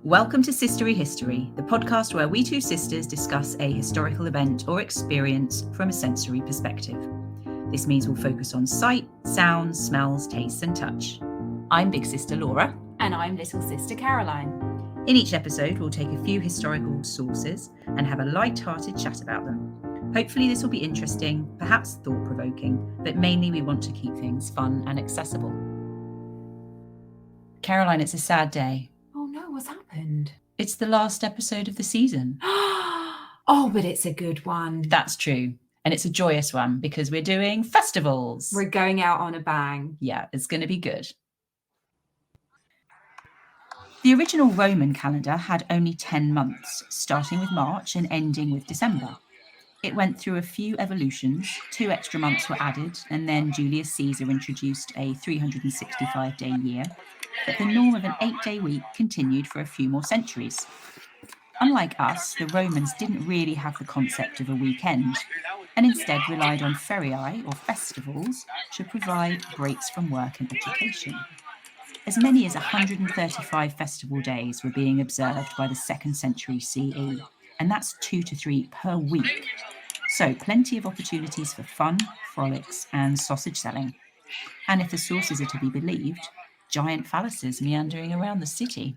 Welcome to Sistery History, the podcast where we two sisters discuss a historical event or experience from a sensory perspective. This means we'll focus on sight, sounds, smells, tastes and touch. I'm Big Sister Laura. And I'm Little Sister Caroline. In each episode, we'll take a few historical sources and have a light-hearted chat about them. Hopefully this will be interesting, perhaps thought-provoking, but mainly we want to keep things fun and accessible. Caroline, it's a sad day. Oh no, what's happened? It's the last episode of the season. Oh, but it's a good one. That's true. And it's a joyous one because we're doing festivals. We're going out on a bang. Yeah, it's going to be good. The original Roman calendar had only 10 months, starting with March and ending with December. It went through a few evolutions, 2 extra months were added, and then Julius Caesar introduced a 365-day year, but the norm of an 8-day week continued for a few more centuries. Unlike us, the Romans didn't really have the concept of a weekend, and instead relied on feriae, or festivals, to provide breaks from work and education. As many as 135 festival days were being observed by the 2nd century CE, and that's 2 to 3 per week. So plenty of opportunities for fun, frolics, and sausage selling. And if the sources are to be believed, giant phalluses meandering around the city.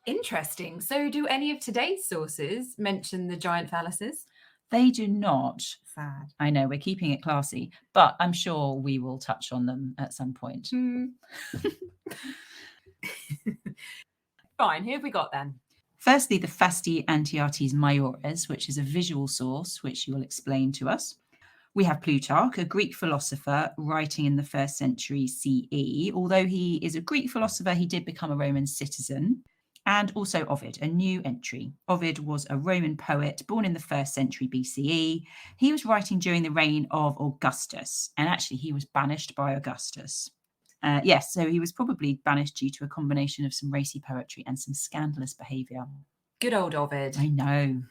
Interesting. So do any of today's sources mention the giant phalluses? They do not. Sad. I know, we're keeping it classy, but I'm sure we will touch on them at some point. Fine, who have we got then? Firstly, the Fasti Antiates Maiores, which is a visual source, which you will explain to us. We have Plutarch, a Greek philosopher writing in the 1st century CE. Although he is a Greek philosopher, he did become a Roman citizen. And also Ovid, a new entry. Ovid was a Roman poet born in the 1st century BCE. He was writing during the reign of Augustus, and actually he was banished by Augustus. So he was probably banished due to a combination of some racy poetry and some scandalous behaviour. Good old Ovid. I know.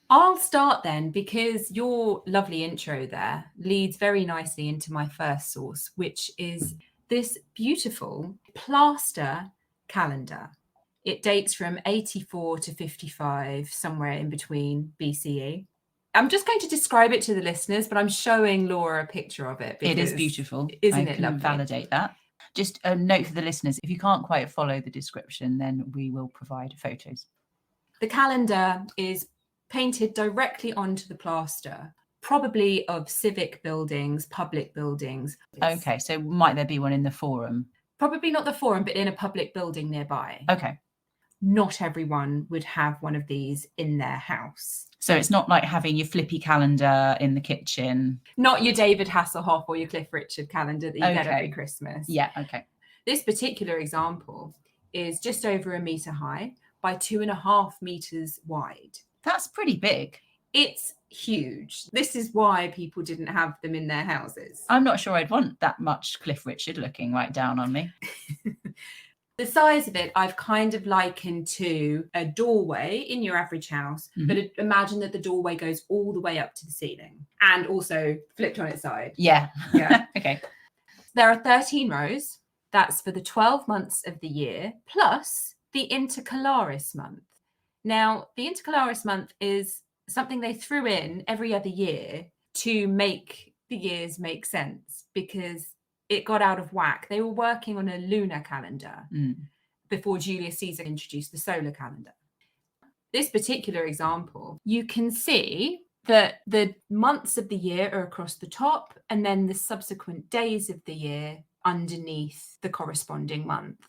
I'll start then because your lovely intro there leads very nicely into my first source, which is this beautiful plaster calendar. It dates from 84 to 55, somewhere in between BCE. I'm just going to describe it to the listeners, but I'm showing Laura a picture of it. It is beautiful. Isn't I it can lovely? Validate that. Just a note for the listeners, if you can't quite follow the description, then we will provide photos. The calendar is painted directly onto the plaster, probably of civic buildings, public buildings. Okay, so might there be one in the Forum? Probably not the Forum, but in a public building nearby. Okay. Not everyone would have one of these in their house. So it's not like having your flippy calendar in the kitchen. Not your David Hasselhoff or your Cliff Richard calendar that you get every Christmas. Yeah, okay. This particular example is just over 1 metre high by 2.5 metres wide. That's pretty big. It's huge. This is why people didn't have them in their houses. I'm not sure I'd want that much Cliff Richard looking right down on me. The size of it, I've kind of likened to a doorway in your average house, but imagine that the doorway goes all the way up to the ceiling and also flipped on its side. Yeah. Yeah. Okay. There are 13 rows. That's for the 12 months of the year, plus the intercalaris month. Now, the intercalaris month is something they threw in every other year to make the years make sense because it got out of whack. They were working on a lunar calendar before Julius Caesar introduced the solar calendar. This particular example, you can see that the months of the year are across the top and then the subsequent days of the year underneath the corresponding month.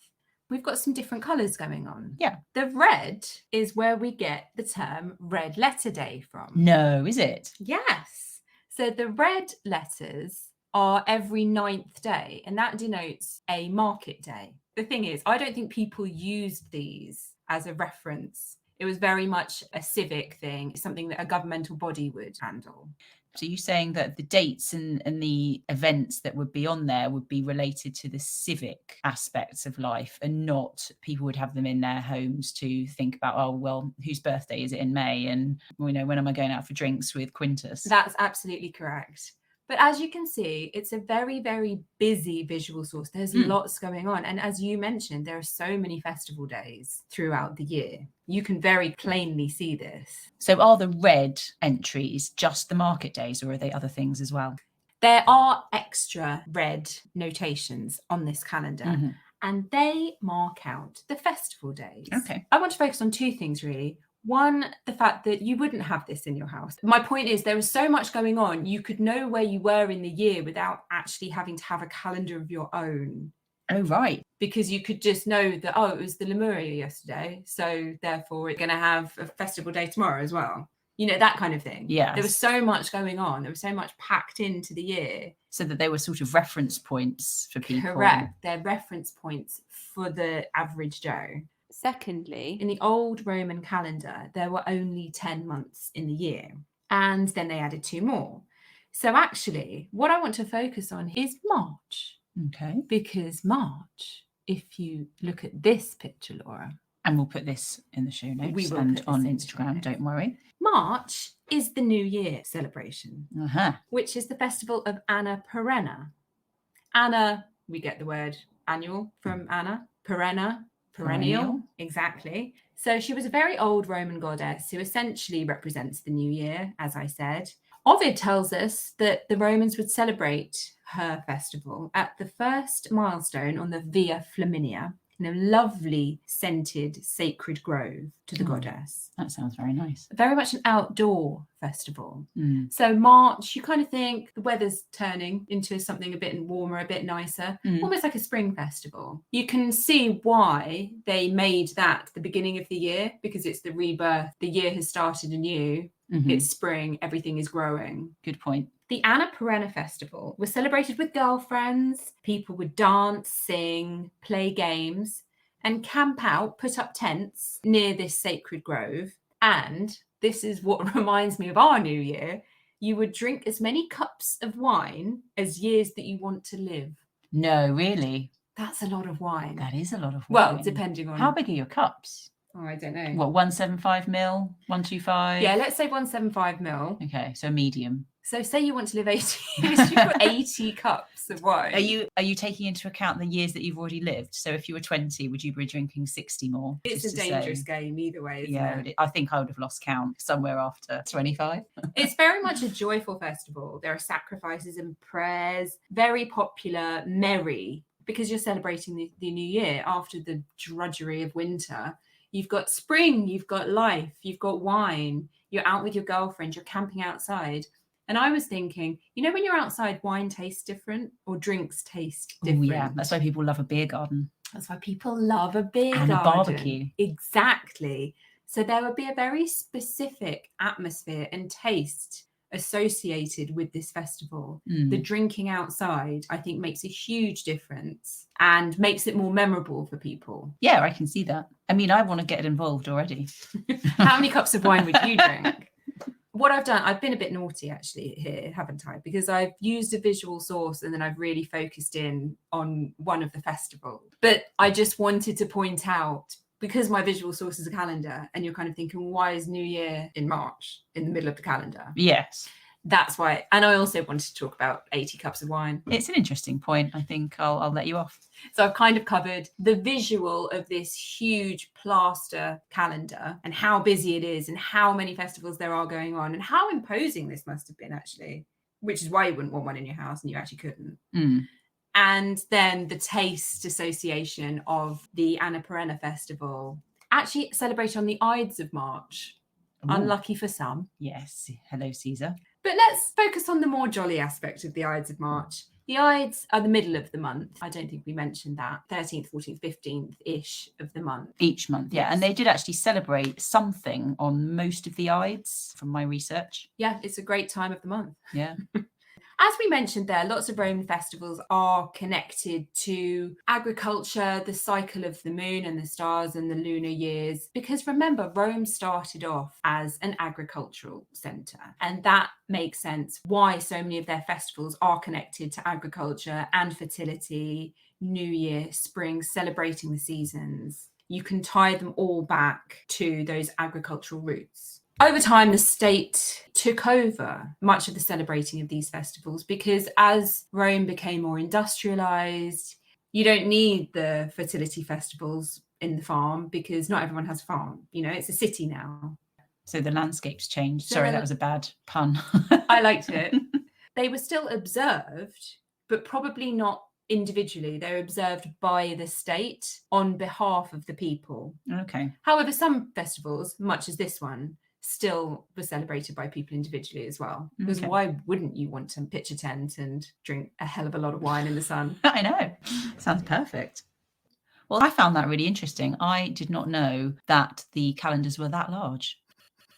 We've got some different colours going on. Yeah. The red is where we get the term red letter day from. No, is it? Yes. So the red letters are every 9th day, and that denotes a market day. The thing is, I don't think people used these as a reference. It was very much a civic thing, something that a governmental body would handle. So you're saying that the dates and the events that would be on there would be related to the civic aspects of life and not people would have them in their homes to think about, oh, well, whose birthday is it in May? And, when am I going out for drinks with Quintus? That's absolutely correct. But as you can see, it's a very, very busy visual source. There's lots going on. And as you mentioned, there are so many festival days throughout the year. You can very plainly see this. So are the red entries just the market days, or are they other things as well? There are extra red notations on this calendar, and they mark out the festival days. Okay. I want to focus on two things, really. One, the fact that you wouldn't have this in your house. My point is there is so much going on. You could know where you were in the year without actually having to have a calendar of your own. Oh, right. Because you could just know that, oh, it was the Lemuria yesterday, so therefore it's going to have a festival day tomorrow as well. You know, that kind of thing. Yeah. There was so much going on. There was so much packed into the year. So that they were sort of reference points for people. Correct. They're reference points for the average Joe. Secondly, in the old Roman calendar, there were only 10 months in the year. And then they added 2 more. So actually, what I want to focus on is March. Okay. Because March, if you look at this picture, Laura. And we'll put this in the show notes we will and on Instagram, don't worry. March is the New Year celebration, which is the festival of Anna Perenna. Anna, we get the word annual from Anna. Perennial. Exactly. So she was a very old Roman goddess who essentially represents the new year, as I said. Ovid tells us that the Romans would celebrate her festival at the first milestone on the Via Flaminia, in a lovely scented sacred grove to the goddess. That sounds very nice. Very much an outdoor festival. So March, you kind of think the weather's turning into something a bit warmer, a bit nicer, almost like a spring festival. You can see why they made that the beginning of the year, because it's the rebirth. The year has started anew. It's spring, everything is growing. Good point. The Anna Perenna festival was celebrated with girlfriends. People would dance, sing, play games, and camp out, put up tents near this sacred grove. And this is what reminds me of our new year. You would drink as many cups of wine as years that you want to live. No, really? That's a lot of wine. That is a lot of wine. Well, depending on... How big are your cups? Oh, I don't know. What, 175 ml? 125? Yeah, let's say 175 ml. Okay, so medium. So say you want to live 80 years, you've got 80 cups of wine. Are you taking into account the years that you've already lived? So if you were 20, would you be drinking 60 more? It's a dangerous game either way, isn't it? I think I would have lost count somewhere after 25. It's very much a joyful festival. There are sacrifices and prayers, very popular, merry, because you're celebrating the new year after the drudgery of winter. You've got spring, you've got life, you've got wine, you're out with your girlfriend, you're camping outside. And I was thinking, you know, when you're outside, wine tastes different or drinks taste different. Oh, yeah, that's why people love a beer garden. That's why people love a beer and garden. A barbecue. Exactly. So there would be a very specific atmosphere and taste associated with this festival. The drinking outside, I think, makes a huge difference and makes it more memorable for people. Yeah, I can see that. I mean, I want to get involved already. How many cups of wine would you drink? What I've done, I've been a bit naughty actually here, haven't I? Because I've used a visual source and then I've really focused in on one of the festivals. But I just wanted to point out, because my visual source is a calendar, and you're kind of thinking, why is New Year in March in the middle of the calendar? Yes. That's why. And I also wanted to talk about 80 cups of wine. It's an interesting point. I think I'll let you off. So I've kind of covered the visual of this huge plaster calendar and how busy it is and how many festivals there are going on and how imposing this must have been, actually, which is why you wouldn't want one in your house and you actually couldn't. And then the taste association of the Anna Perenna festival, actually celebrated on the Ides of March. Ooh. Unlucky for some. Yes. Hello, Caesar. But let's focus on the more jolly aspect of the Ides of March. The Ides are the middle of the month. I don't think we mentioned that. 13th, 14th, 15th-ish of the month. Each month, yeah. Yes. And they did actually celebrate something on most of the Ides from my research. Yeah, it's a great time of the month. Yeah. As we mentioned there, lots of Roman festivals are connected to agriculture, the cycle of the moon and the stars and the lunar years. Because remember, Rome started off as an agricultural centre. And that makes sense why so many of their festivals are connected to agriculture and fertility, New Year, spring, celebrating the seasons. You can tie them all back to those agricultural roots. Over time, the state took over much of the celebrating of these festivals because as Rome became more industrialized, you don't need the fertility festivals in the farm because not everyone has a farm. You know, it's a city now. So the landscape's changed. So Sorry, that was a bad pun. I liked it. They were still observed, but probably not individually. They're observed by the state on behalf of the people. Okay. However, some festivals, much as this one, still were celebrated by people individually as well. Because Okay. why wouldn't you want to pitch a tent and drink a hell of a lot of wine in the sun? I know. Sounds perfect. Well, I found that really interesting. I did not know that the calendars were that large.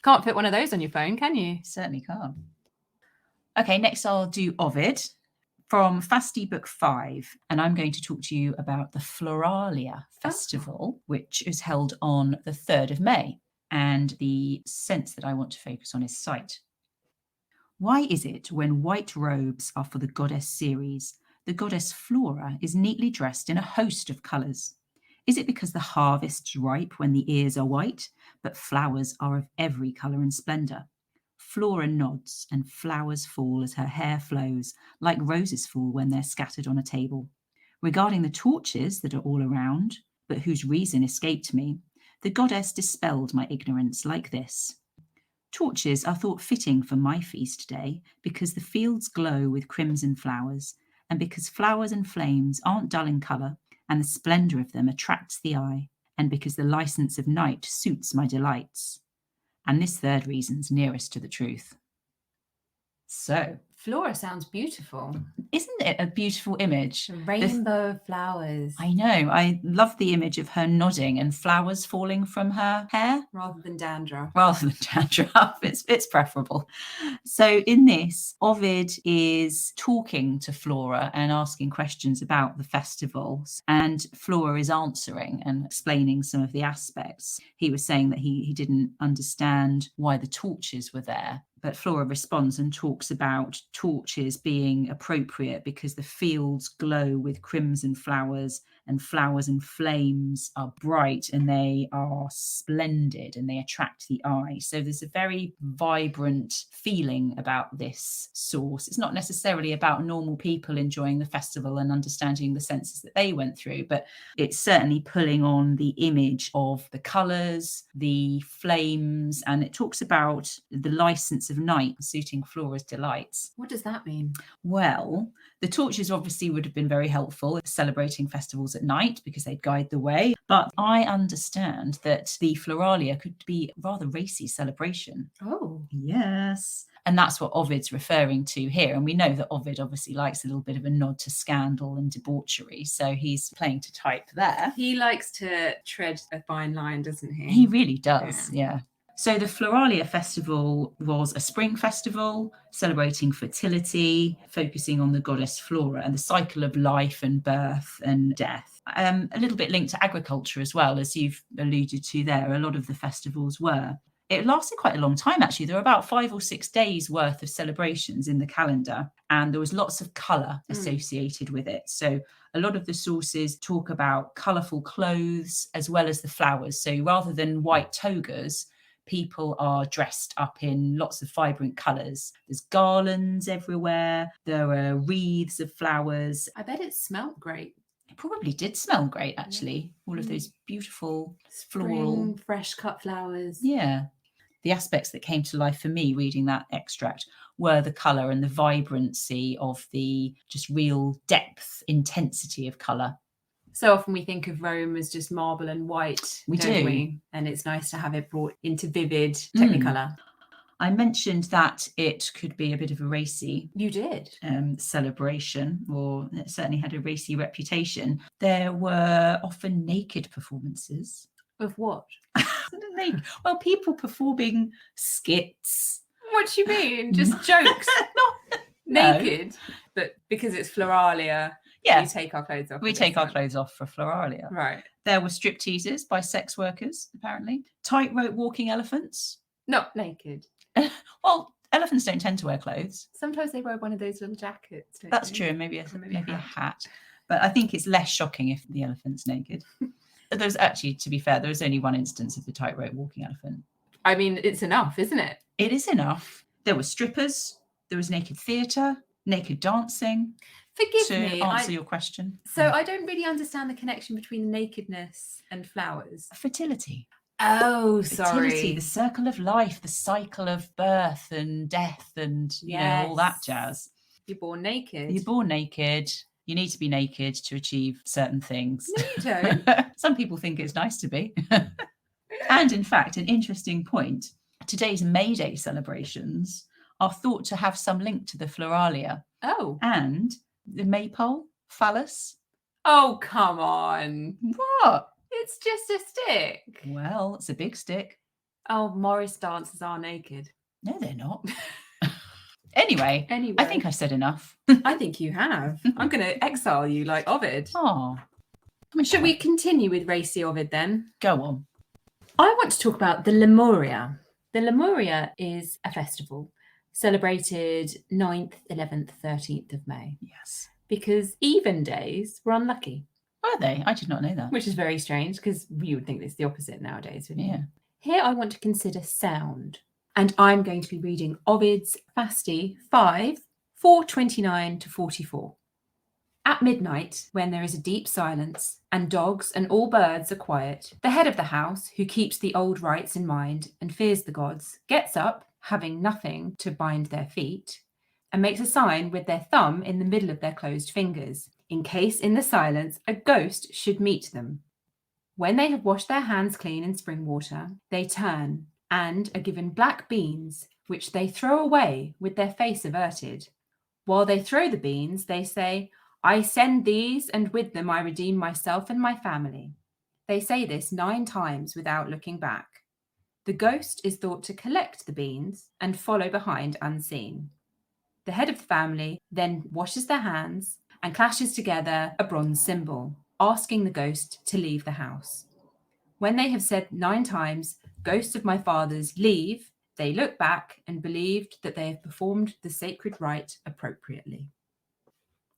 Can't fit one of those on your phone, can you? Certainly can't. Okay, next I'll do Ovid from Fasti book 5, and I'm going to talk to you about the Floralia festival, which is held on the 3rd of May. And the sense that I want to focus on is sight. Why is it when white robes are for the goddess Ceres, the goddess Flora is neatly dressed in a host of colours? Is it because the harvest's ripe when the ears are white, but flowers are of every colour and splendour? Flora nods and flowers fall as her hair flows, like roses fall when they're scattered on a table. Regarding the torches that are all around, but whose reason escaped me, the goddess dispelled my ignorance like this. Torches are thought fitting for my feast day because the fields glow with crimson flowers, and because flowers and flames aren't dull in colour, and the splendour of them attracts the eye, and because the licence of night suits my delights. And this third reason's nearest to the truth. So, Flora sounds beautiful. isn't it a beautiful image? A rainbow of flowers. I know. I love the image of her nodding and flowers falling from her hair. Rather than dandruff. Rather than dandruff, it's preferable. So in this, Ovid is talking to Flora and asking questions about the festivals, and Flora is answering and explaining some of the aspects. He was saying that he didn't understand why the torches were there, but Flora responds and talks about torches being appropriate because the fields glow with crimson flowers and flames are bright and they are splendid and they attract the eye. So there's a very vibrant feeling about this source. It's not necessarily about normal people enjoying the festival and understanding the senses that they went through, but it's certainly pulling on the image of the colours, the flames, and it talks about the license of night suiting Flora's delights. What does that mean? Well, the torches obviously would have been very helpful celebrating festivals at night because they'd guide the way. But I understand that the Floralia could be a rather racy celebration. Oh. Yes. And that's what Ovid's referring to here. And we know that Ovid obviously likes a little bit of a nod to scandal and debauchery. So he's playing to type there. He likes to tread a fine line, doesn't he? He really does, yeah. So the Floralia festival was a spring festival celebrating fertility, focusing on the goddess Flora and the cycle of life and birth and death. A little bit linked to agriculture as well, as you've alluded to there. A lot of the festivals were. It lasted quite a long time, actually. There were about 5 or 6 days worth of celebrations in the calendar, and there was lots of colour associated with it. So a lot of the sources talk about colourful clothes as well as the flowers. So rather than white togas, people are dressed up in lots of vibrant colours. There's garlands everywhere. There are wreaths of flowers. I bet it smelled great. It probably did smell great, actually. All of those beautiful floral, fresh cut flowers. Yeah. The aspects that came to life for me reading that extract were the colour and the vibrancy of the just real depth, intensity of colour. So often we think of Rome as just marble and white, We don't do. we? And it's nice to have it brought into vivid Technicolor. I mentioned that it could be a bit of a racy You did. celebration, or it certainly had a racy reputation. There were often naked performances. Of what? Well, people performing skits. What do you mean? Just jokes? Naked? But because it's Floralia, we take our clothes off. We take our clothes off for Floralia. Right. There were stripteasers by sex workers, apparently. Tightrope walking elephants. Not naked. Well, elephants don't tend to wear clothes. Sometimes they wear one of those little jackets. That's true, maybe a hat. But I think it's less shocking if the elephant's naked. There's actually, to be fair, there was only one instance of the tightrope walking elephant. I mean, it's enough, isn't it? It is enough. There were strippers, there was naked theatre, naked dancing. Forgive To me. answer your question. So I don't really understand the connection between nakedness and flowers. Fertility. Oh, Fertility, sorry. the circle of life, the cycle of birth and death and, you know, all that jazz. You're born naked. You're born naked. You need to be naked to achieve certain things. No, you don't. Some people think it's nice to be. And in fact, an interesting point, today's May Day celebrations are thought to have some link to the Floralia. Oh. And the maypole, phallus. Oh, come on. What? It's just a stick. Well, it's a big stick. Oh, Morris dancers are naked. No, they're not. Anyway, I think I said enough. I think you have. I'm going to exile you like Ovid. Oh. Should we continue with racy Ovid then? Go on. I want to talk about the Lemuria. The Lemuria is a festival celebrated 9th, 11th, 13th of May. Yes. Because even days were unlucky. Were they? I did not know that. Which is very strange because you would think it's the opposite nowadays, wouldn't you? Yeah. Here I want to consider sound. And I'm going to be reading Ovid's Fasti 5, 429 to 44. At midnight, when there is a deep silence, and dogs and all birds are quiet, the head of the house, who keeps the old rites in mind and fears the gods, gets up, having nothing to bind their feet, and makes a sign with their thumb in the middle of their closed fingers, in case in the silence a ghost should meet them. When they have washed their hands clean in spring water, they turn and are given black beans, which they throw away with their face averted. While they throw the beans, they say, "I send these, and with them I redeem myself and my family." They say this 9 times without looking back. The ghost is thought to collect the beans and follow behind unseen. The head of the family then washes their hands and clashes together a bronze symbol, asking the ghost to leave the house. When they have said 9 times, "Ghost of my fathers, leave," they look back and believed that they have performed the sacred rite appropriately.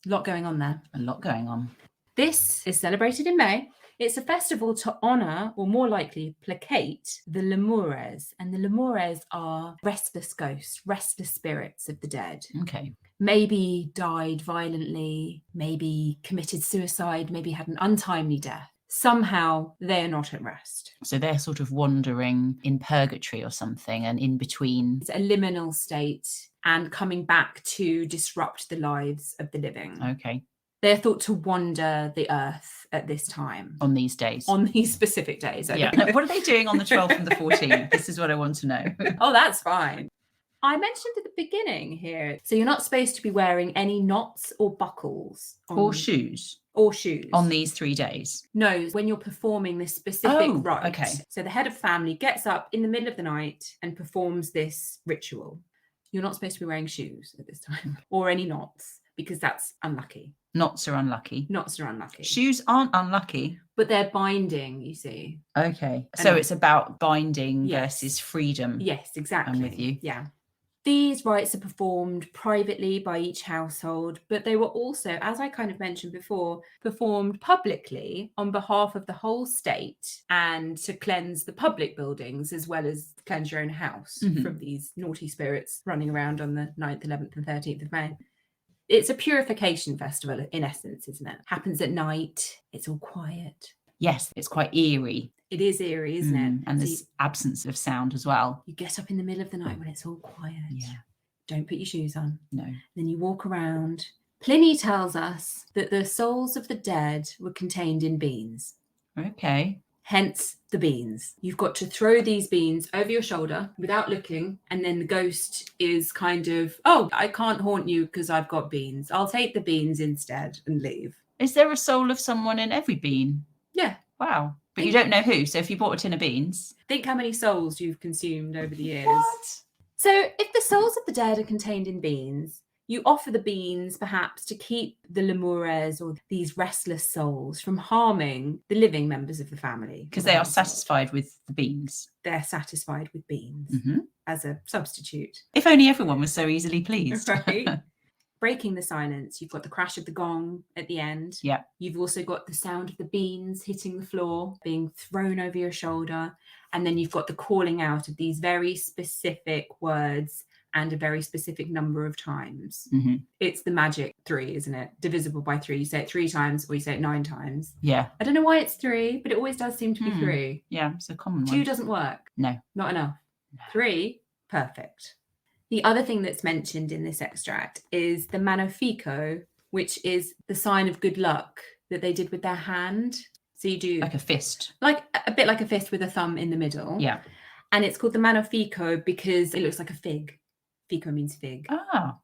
A lot going on there. A lot going on. This is celebrated in May. It's a festival to honour, or more likely placate, the Lemures. And the Lemures are restless ghosts, restless spirits of the dead. Okay. Maybe died violently, maybe committed suicide, maybe had an untimely death. Somehow they are not at rest. So they're sort of wandering in purgatory or something, and in between. It's a liminal state and coming back to disrupt the lives of the living. Okay. They're thought to wander the earth at this time. On these days. On these specific days. Yeah. No, what are they doing on the 12th and the 14th? This is what I want to know. Oh, that's fine. I mentioned at the beginning here, so you're not supposed to be wearing any knots or buckles. Or shoes. Or shoes. On these 3 days. No, when you're performing this specific rite. Okay. So the head of family gets up in the middle of the night and performs this ritual. You're not supposed to be wearing shoes at this time or any knots, because that's unlucky. Knots are unlucky. Knots are unlucky. Shoes aren't unlucky. But they're binding, you see. Okay. So it's about binding Yes. versus freedom. Yes, exactly. I'm with you. Yeah. These rites are performed privately by each household, but they were also, as I kind of mentioned before, performed publicly on behalf of the whole state and to cleanse the public buildings as well as cleanse your own house from these naughty spirits running around on the 9th, 11th and 13th of May. It's a purification festival in essence, isn't it? Happens at night. It's all quiet. Yes, it's quite eerie. It is eerie, isn't it? And So there's absence of sound as well. you get up in the middle of the night when it's all quiet. Yeah. Don't put your shoes on. No. Then you walk around. Pliny tells us that the souls of the dead were contained in beans. Okay. Hence the beans. You've got to throw these beans over your shoulder without looking. And then the ghost is kind of, "Oh, I can't haunt you because I've got beans. I'll take the beans instead and leave." Is there a soul of someone in every bean? Yeah. Wow. But you don't know who. So if you bought a tin of beans. Think how many souls you've consumed over the years. What? So if the souls of the dead are contained in beans, you offer the beans perhaps to keep the lemures or these restless souls from harming the living members of the family. Because they are satisfied with the beans. They're satisfied with beans as a substitute. If only everyone was so easily pleased. Right. breaking the silence, you've got the crash of the gong at the end. Yeah. You've also got the sound of the beans hitting the floor, being thrown over your shoulder. And then you've got the calling out of these very specific words and a very specific number of times. Mm-hmm. It's the magic 3, isn't it? Divisible by 3. You say it 3 times or you say it 9 times. Yeah. I don't know why it's 3, but it always does seem to be 3. Yeah, it's a common 2 one. doesn't work. No. Not enough. No. 3, perfect. The other thing that's mentioned in this extract is the manofico, which is the sign of good luck that they did with their hand. So you do like a fist. Like a bit like a fist with a thumb in the middle. Yeah. And it's called the manofico because it looks like a fig. Fico means fig. Ah.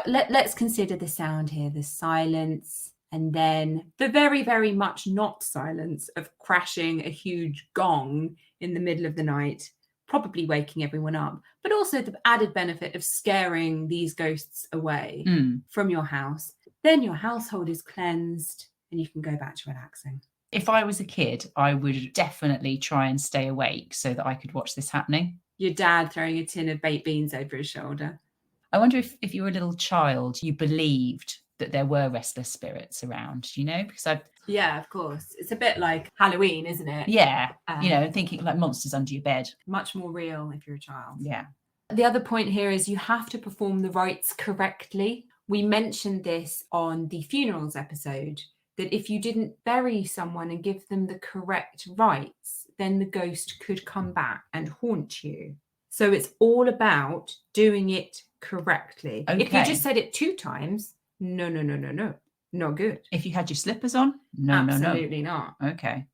Let's consider the sound here, the silence, and then the very, very much not silence of crashing a huge gong in the middle of the night, probably waking everyone up, but also the added benefit of scaring these ghosts away from your house. Then your household is cleansed and you can go back to relaxing. If I was a kid, I would definitely try and stay awake so that I could watch this happening. Your dad throwing a tin of baked beans over his shoulder. I wonder if you were a little child, you believed that there were restless spirits around, you know? Because yeah, of course. It's a bit like Halloween, isn't it? Yeah. Thinking like monsters under your bed. Much more real if you're a child. Yeah. The other point here is you have to perform the rites correctly. We mentioned this on the funerals episode, that if you didn't bury someone and give them the correct rites, then the ghost could come back and haunt you. So it's all about doing it correctly. Okay. If you just said it 2 times, no. Not good. If you had your slippers on, no. Absolutely not. Okay.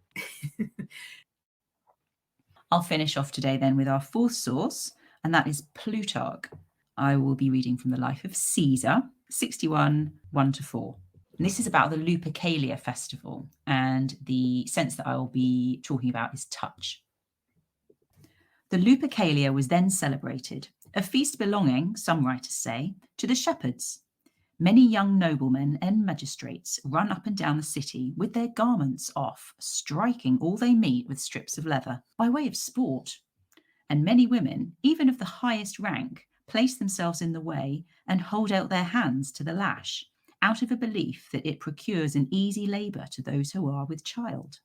I'll finish off today then with our 4th source, and that is Plutarch. I will be reading from the life of Caesar, 61, 1-4. And this is about the Lupercalia festival, and the sense that I will be talking about is touch. The Lupercalia was then celebrated, a feast belonging, some writers say, to the shepherds. Many young noblemen and magistrates run up and down the city with their garments off, striking all they meet with strips of leather, by way of sport. And many women, even of the highest rank, place themselves in the way and hold out their hands to the lash, out of a belief that it procures an easy labour to those who are with child.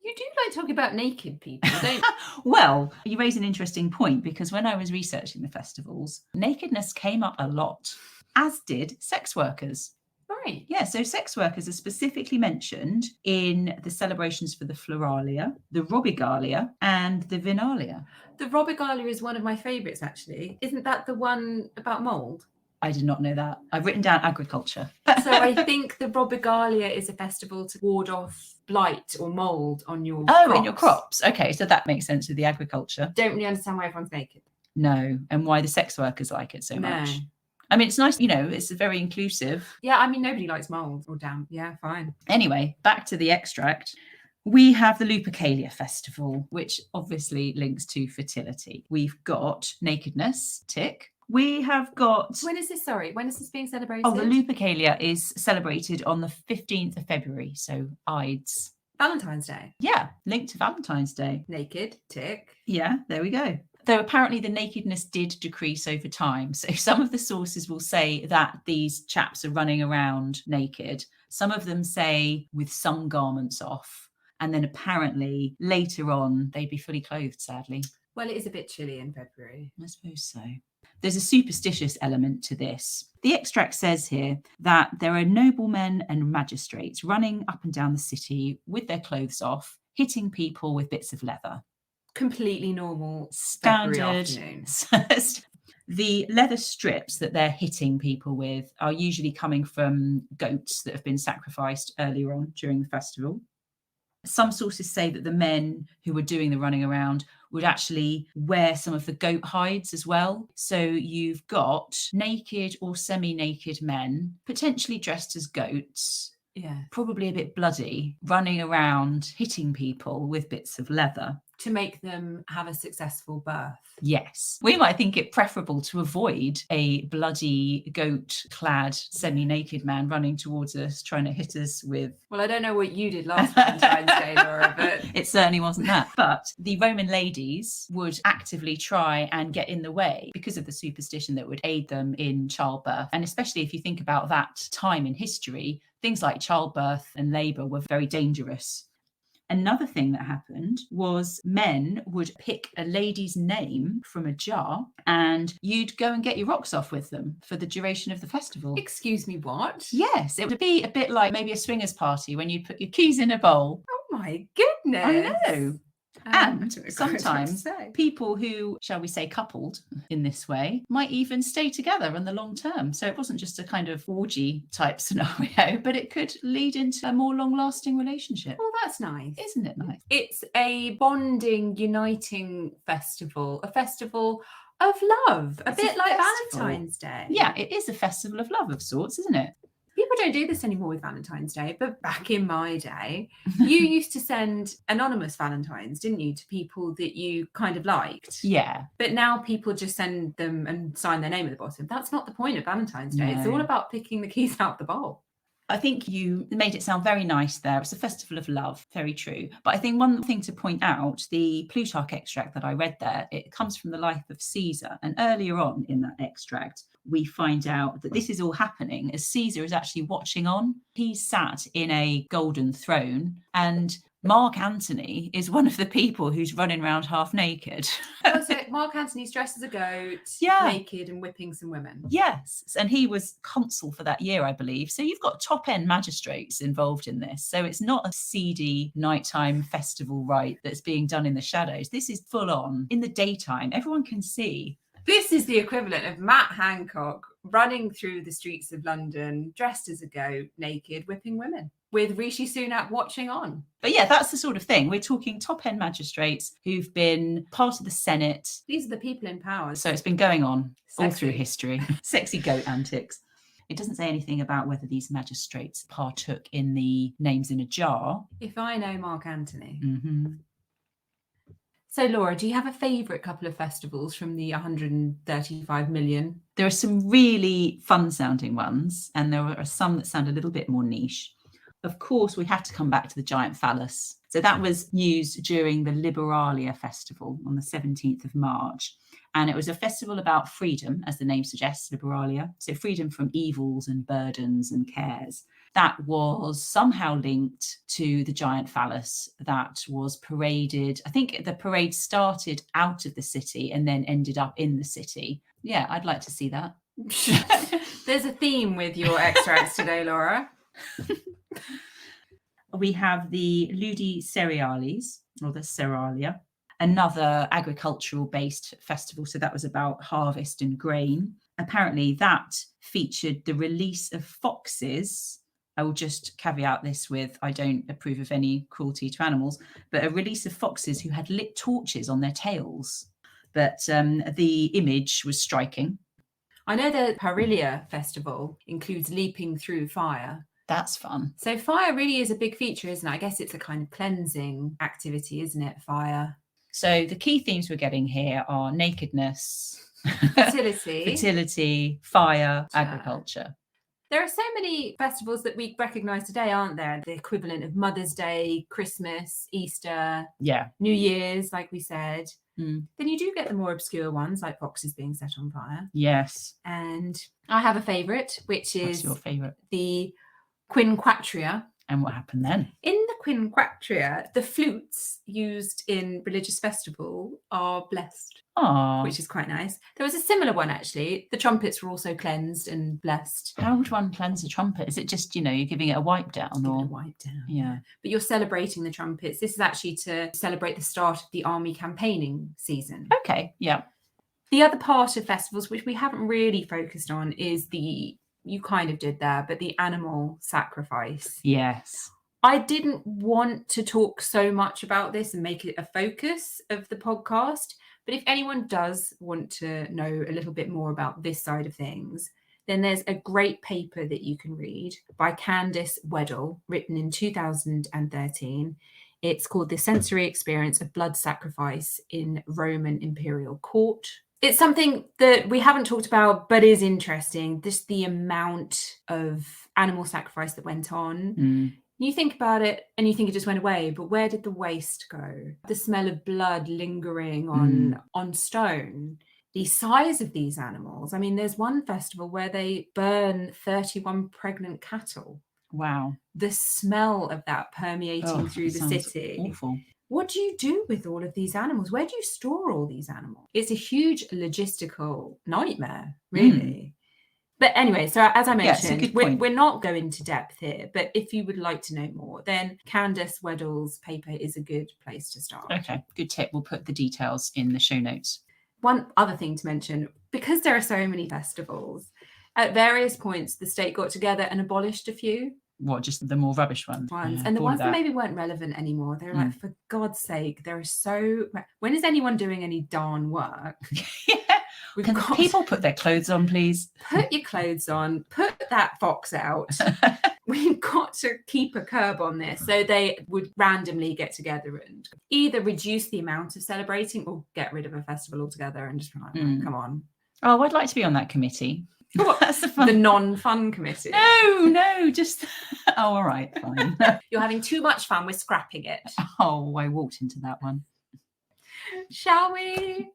You do like talking about naked people, don't you? Well, you raise an interesting point, because when I was researching the festivals, nakedness came up a lot, as did sex workers. Right. Yeah, so sex workers are specifically mentioned in the celebrations for the Floralia, the Robigalia, and the Vinalia. The Robigalia is one of my favourites, actually. Isn't that the one about mould? I did not know that. I've written down agriculture. So I think the Robigalia is a festival to ward off blight or mould on your crops. In your crops. Okay, so that makes sense with the agriculture. Don't really understand why everyone's naked. No, and why the sex workers like it so much. I mean, it's nice, it's very inclusive. Yeah, I mean, nobody likes mould or damp. Yeah, fine. Anyway, back to the extract. We have the Lupercalia festival, which obviously links to fertility. We've got nakedness, tick. We have got... When is this being celebrated? Oh, the Lupercalia is celebrated on the 15th of February, so Ides. Valentine's Day. Yeah, linked to Valentine's Day. Naked, tick. Yeah, there we go. Though apparently the nakedness did decrease over time. So some of the sources will say that these chaps are running around naked. Some of them say with some garments off. And then apparently later on, they'd be fully clothed, sadly. Well, it is a bit chilly in February. I suppose so. There's a superstitious element to this. The extract says here that there are noblemen and magistrates running up and down the city with their clothes off, hitting people with bits of leather. Completely normal standard. The leather strips that they're hitting people with are usually coming from goats that have been sacrificed earlier on during the festival. Some sources say that the men who were doing the running around would actually wear some of the goat hides as well. So you've got naked or semi-naked men, potentially dressed as goats, yeah, probably a bit bloody, running around hitting people with bits of leather. to make them have a successful birth. Yes. We might think it preferable to avoid a bloody goat-clad, semi-naked man running towards us, trying to hit us with... Well, I don't know what you did last Valentine's Day, Laura, but... It certainly wasn't that. But the Roman ladies would actively try and get in the way because of the superstition that would aid them in childbirth. And especially if you think about that time in history, things like childbirth and labour were very dangerous. Another thing that happened was men would pick a lady's name from a jar and you'd go and get your rocks off with them for the duration of the festival. Excuse me, what? Yes, it would be a bit like maybe a swingers party when you put your keys in a bowl. Oh my goodness. I know. And sometimes say. people who, shall we say, coupled in this way might even stay together in the long term. So it wasn't just a kind of orgy type scenario, but it could lead into a more long-lasting relationship. Well, that's nice. Isn't it nice? It's a bonding, uniting festival, a festival of love, a bit like Valentine's Day. Yeah, it is a festival of love of sorts, isn't it? People don't do this anymore with Valentine's Day, but back in my day, you used to send anonymous Valentines, didn't you, to people that you kind of liked? Yeah. But now people just send them and sign their name at the bottom. That's not the point of Valentine's Day. No. It's all about picking the keys out the bowl. I think you made it sound very nice there. It's a festival of love, very true. But I think one thing to point out, the Plutarch extract that I read there, it comes from the life of Caesar. And earlier on in that extract, we find out that this is all happening as Caesar is actually watching on. He's sat in a golden throne and Mark Antony is one of the people who's running around half naked. Oh, so Mark Antony's dressed as a goat, naked and whipping some women. Yes, and he was consul for that year, I believe. So you've got top-end magistrates involved in this. So it's not a seedy nighttime festival rite that's being done in the shadows. This is full on in the daytime. Everyone can see. This is the equivalent of Matt Hancock running through the streets of London, dressed as a goat, naked, whipping women, with Rishi Sunak watching on. But yeah, that's the sort of thing. We're talking top-end magistrates who've been part of the Senate. These are the people in power. So it's been going on all through history. Sexy goat antics. It doesn't say anything about whether these magistrates partook in the names in a jar. If I know Mark Antony. Mm-hmm. So, Laura, do you have a favourite couple of festivals from the 135 million? There are some really fun-sounding ones, and there are some that sound a little bit more niche. Of course, we have to come back to the giant phallus. So that was used during the Lemuria festival on the 17th of March. And it was a festival about freedom, as the name suggests, Liberalia. So freedom from evils and burdens and cares. That was somehow linked to the giant phallus that was paraded. I think the parade started out of the city and then ended up in the city. Yeah, I'd like to see that. There's a theme with your extracts today, Laura. We have the Ludi Cereales, or the Ceralia, another agricultural-based festival. So that was about harvest and grain. Apparently that featured the release of foxes. I will just caveat this with, I don't approve of any cruelty to animals, but a release of foxes who had lit torches on their tails. But the image was striking. I know the Floralia festival includes leaping through fire. That's fun. So fire really is a big feature, isn't it? I guess it's a kind of cleansing activity, isn't it? Fire. So the key themes we're getting here are nakedness, fertility, fire, agriculture. There are so many festivals that we recognise today, aren't there? The equivalent of Mother's Day, Christmas, Easter, New Year's, like we said. Then you do get the more obscure ones, like foxes being set on fire. Yes. And I have a favourite, which is... What's your favourite? The Quinquatria. And what happened then? In the Quinquatria, the flutes used in religious festival are blessed. Aww. Which is quite nice. There was a similar one, actually. The trumpets were also cleansed and blessed. How would one cleanse a trumpet? Is it just, you're giving it a wipe down? Or a wipe down. Yeah. But you're celebrating the trumpets. This is actually to celebrate the start of the army campaigning season. Okay, yeah. The other part of festivals, which we haven't really focused on, is you kind of did there, but the animal sacrifice. Yes. I didn't want to talk so much about this and make it a focus of the podcast, but if anyone does want to know a little bit more about this side of things, then there's a great paper that you can read by Candace Weddle, written in 2013. It's called The Sensory Experience of Blood Sacrifice in Roman Imperial Court. It's something that we haven't talked about, but is interesting. Just the amount of animal sacrifice that went on. You think about it and you think it just went away, but where did the waste go? The smell of blood lingering on stone. The size of these animals. I mean, there's one festival where they burn 31 pregnant cattle. Wow. The smell of that permeating through the city. Awful. What do you do with all of these animals? Where do you store all these animals? It's a huge logistical nightmare, really. But anyway, so as I mentioned, we're not going into depth here, but if you would like to know more, then Candace Weddle's paper is a good place to start. Okay, good tip. We'll put the details in the show notes. One other thing to mention, because there are so many festivals, at various points, the state got together and abolished a few. What, just the more rubbish ones? Yeah, and the ones that maybe weren't relevant anymore. They're like, for God's sake, there are so... When is anyone doing any darn work? Can people put their clothes on, please? Put your clothes on. Put that fox out. We've got to keep a curb on this. So they would randomly get together and either reduce the amount of celebrating or get rid of a festival altogether and just be like, come on. Oh, I'd like to be on that committee. What? That's the fun. The non-fun committee. No, just... Oh, all right, fine. You're having too much fun. We're scrapping it. Oh, I walked into that one. Shall we?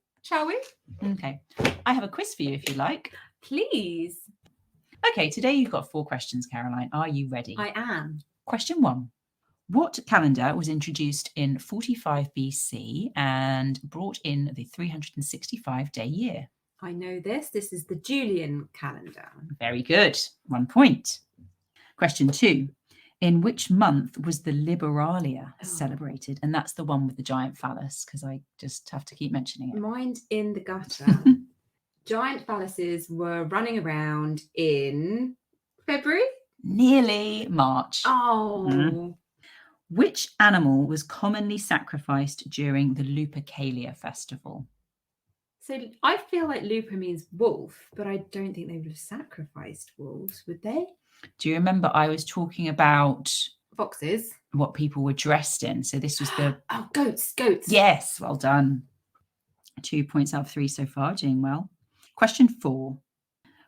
Okay. I have a quiz for you if you like. Please. Okay, today you've got 4 questions, Caroline. Are you ready? I am. Question 1. What calendar was introduced in 45 BC and brought in the 365-day year? I know this. This is the Julian calendar. Very good. 1 point. Question 2. In which month was the Liberalia celebrated? And that's the one with the giant phallus, because I just have to keep mentioning it. Mind in the gutter. Giant phalluses were running around in February? Nearly March. Oh. Which animal was commonly sacrificed during the Lupercalia festival? So I feel like Luper means wolf, but I don't think they would have sacrificed wolves, would they? Do you remember I was talking about foxes? What people were dressed in. So this was the... Oh, goats. Yes, well done. 2 points out of 3 so far, doing well. Question 4.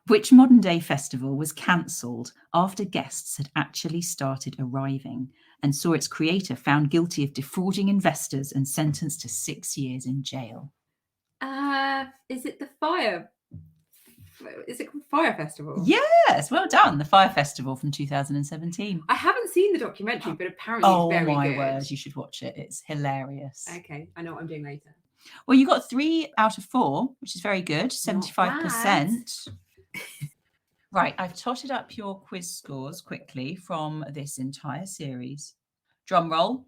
Which modern day festival was cancelled after guests had actually started arriving and saw its creator found guilty of defrauding investors and sentenced to 6 years in jail? Is it the fire? Is it called Fire Festival? Yes, well done. The Fire Festival from 2017. I haven't seen the documentary, but apparently it's very good. Oh my word, you should watch it. It's hilarious. Okay, I know what I'm doing later. Well, you got 3 out of 4, which is very good. 75%. Right, I've totted up your quiz scores quickly from this entire series. Drum roll.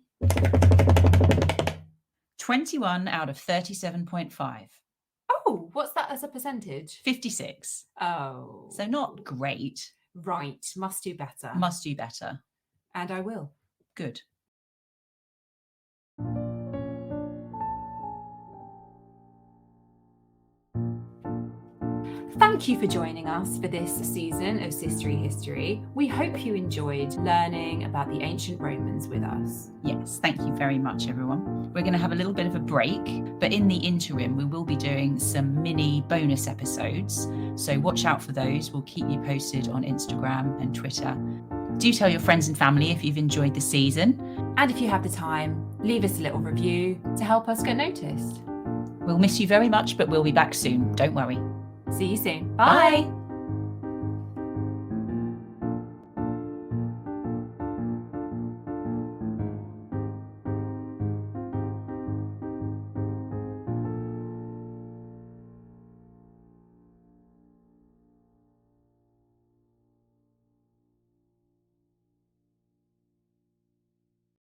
21 out of 37.5. Oh, what's that as a percentage? 56. Oh. So not great. Right, must do better. Must do better. And I will. Good. Thank you for joining us for this season of Sistery History. We hope you enjoyed learning about the ancient Romans with us. Yes, thank you very much, everyone. We're going to have a little bit of a break, but in the interim, we will be doing some mini bonus episodes. So watch out for those. We'll keep you posted on Instagram and Twitter. Do tell your friends and family if you've enjoyed the season. And if you have the time, leave us a little review to help us get noticed. We'll miss you very much, but we'll be back soon. Don't worry. See you soon. Bye.